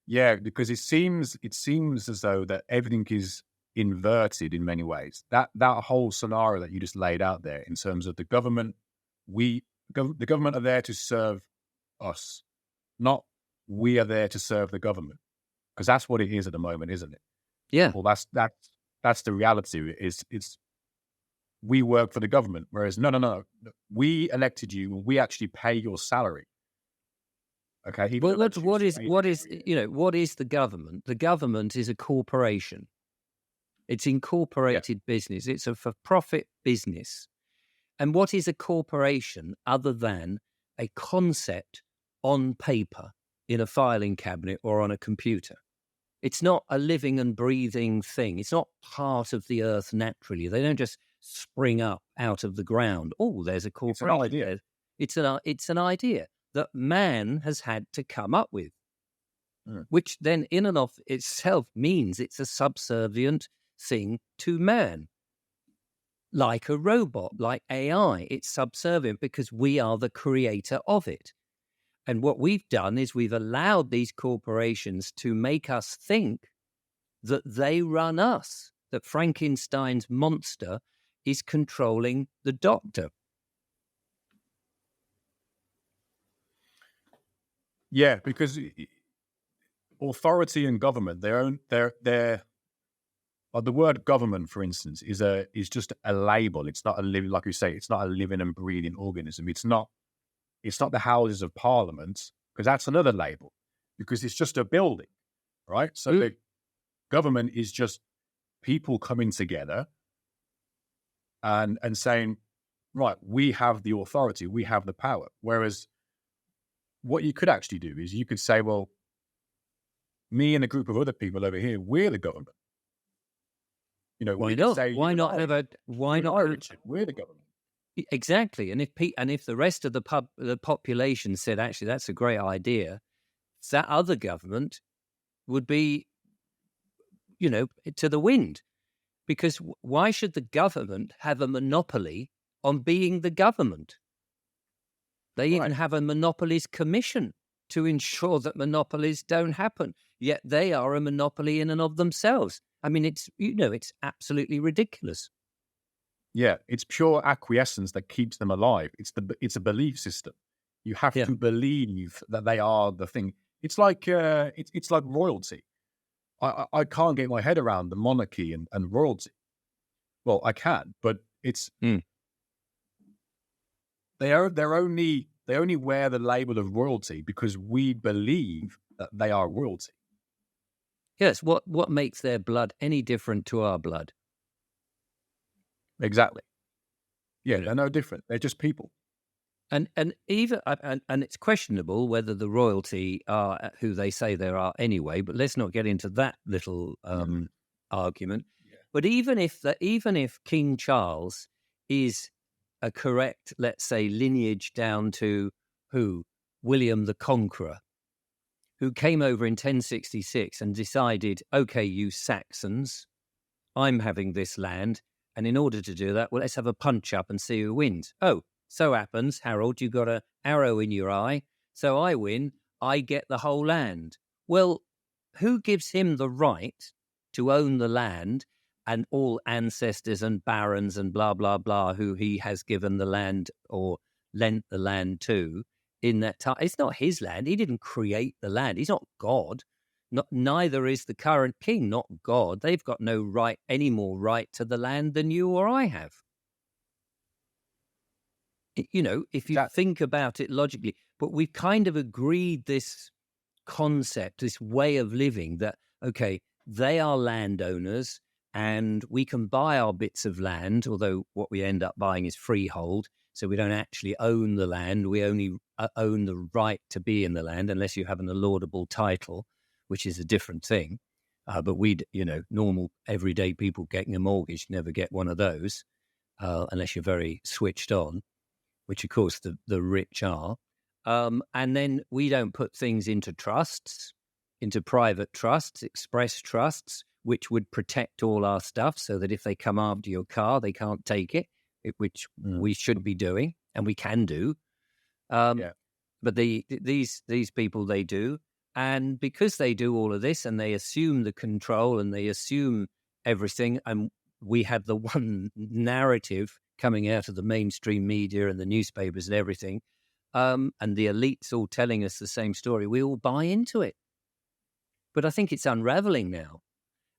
Yeah, because it seems as though that everything is inverted in many ways. That whole scenario that you just laid out there in terms of the government, the government are there to serve us, not we are there to serve the government. Because that's what it is at the moment, isn't it? Yeah. Well, that's the reality. It's we work for the government, whereas no, we elected you and we actually pay your salary. Okay, even Well, though that used to pay what is, every year. what is the government? The government is a corporation. It's Yeah, incorporated business. It's a for-profit business. And what is a corporation other than a concept on paper in a filing cabinet or on a computer? It's not a living and breathing thing. It's not part of the earth naturally. They don't just spring up out of the ground. Oh, there's a it's an corporation. idea. It's an idea that man has had to come up with, Mm. which then in and of itself means it's a subservient thing to man. Like a robot, like AI, it's subservient because we are the creator of it. And what we've done is we've allowed these corporations to make us think that they run us, that Frankenstein's monster is controlling the doctor. Yeah, because authority and government, they're the word government, for instance, is just a label. It's not a living, like you say, it's not a living and breathing organism. It's not the Houses of Parliament, because that's another label, because it's just a building, right? So Mm. the government is just people coming together and saying, right, we have the authority, we have the power. Whereas what you could actually do is you could say, well, me and a group of other people over here, we're the government. We Why could not? say, Why not have a? Why you and not I, have Richard, we're the government. exactly? And if the rest of the population said, actually, that's a great idea, that other government would be, to the wind. Because why should the government have a monopoly on being the government? They even Right. have a monopolies commission to ensure that monopolies don't happen. Yet they are a monopoly in and of themselves. I mean, it's absolutely ridiculous. Yeah, it's pure acquiescence that keeps them alive. It's a belief system. You have Yeah. to believe that they are the thing. It's like royalty. I can't get my head around the monarchy and royalty. Well, I can, but it's Mm. they only wear the label of royalty because we believe that they are royalty. Yes. What makes their blood any different to our blood? Exactly. Yeah, You know. they're no different. They're just people. And even and it's questionable whether the royalty are who they say they are anyway. But let's not get into that little Mm. argument. Yeah. But even if King Charles is a correct, let's say, lineage down to who William the Conqueror, who came over in 1066 and decided, okay, you Saxons, I'm having this land. And in order to do that, well, let's have a punch up and see who wins. Oh, so happens, Harold, you got an arrow in your eye. So I win. I get the whole land. Well, who gives him the right to own the land and all ancestors and barons and blah, blah, blah, who he has given the land or lent the land to in that time? It's not his land. He didn't create the land. He's not God. Neither is the current king, not God. They've got no right, any more right to the land than you or I have. If you Exactly. think about it logically, but we've kind of agreed this concept, this way of living that, okay, they are landowners and we can buy our bits of land, although what we end up buying is freehold. So we don't actually own the land. We only own the right to be in the land unless you have an laudable title, which is a different thing. But normal everyday people getting a mortgage never get one of those unless you're very switched on, which of course the rich are. And then we don't put things into trusts, into private trusts, express trusts, which would protect all our stuff so that if they come after your car, they can't take it, which Mm. we should be doing and we can do. Um, Yeah. but these people, they do. And because they do all of this and they assume the control and they assume everything, and we have the one narrative coming out of the mainstream media and the newspapers and everything, and the elites all telling us the same story, we all buy into it. But I think it's unraveling now.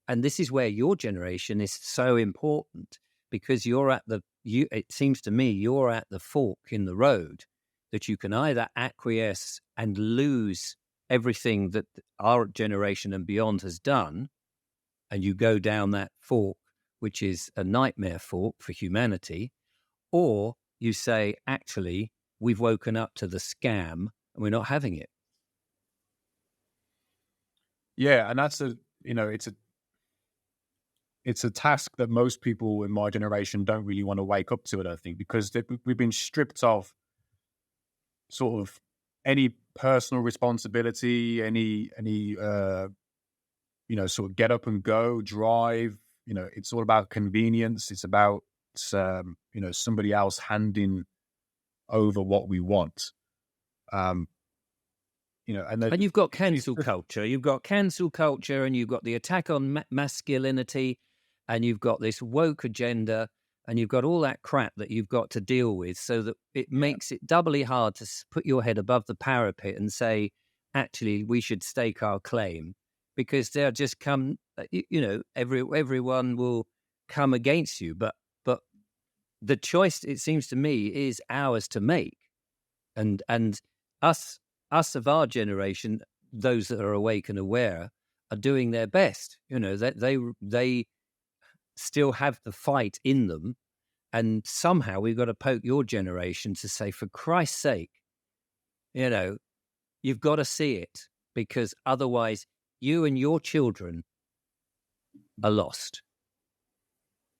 And this is where your generation is so important, because it seems to me you're at the fork in the road that you can either acquiesce and lose everything that our generation and beyond has done, and you go down that fork, which is a nightmare fork for humanity, or you say, actually, we've woken up to the scam and we're not having it. Yeah, and that's it's a task that most people in my generation don't really want to wake up to, I don't think, because we've been stripped of sort of any personal responsibility, any sort of get up and go, drive. It's all about convenience. It's about somebody else handing over what we want. And you've got cancel culture. You've got cancel culture, and you've got the attack on masculinity, and you've got this woke agenda, and you've got all that crap that you've got to deal with, so that it makes it doubly hard to put your head above the parapet and say, actually, we should stake our claim, because they'll just come, everyone will come against you. But the choice, it seems to me, is ours to make. And us of our generation, those that are awake and aware, are doing their best. They still have the fight in them, and somehow we've got to poke your generation to say, for Christ's sake, you've got to see it, because otherwise you and your children are lost.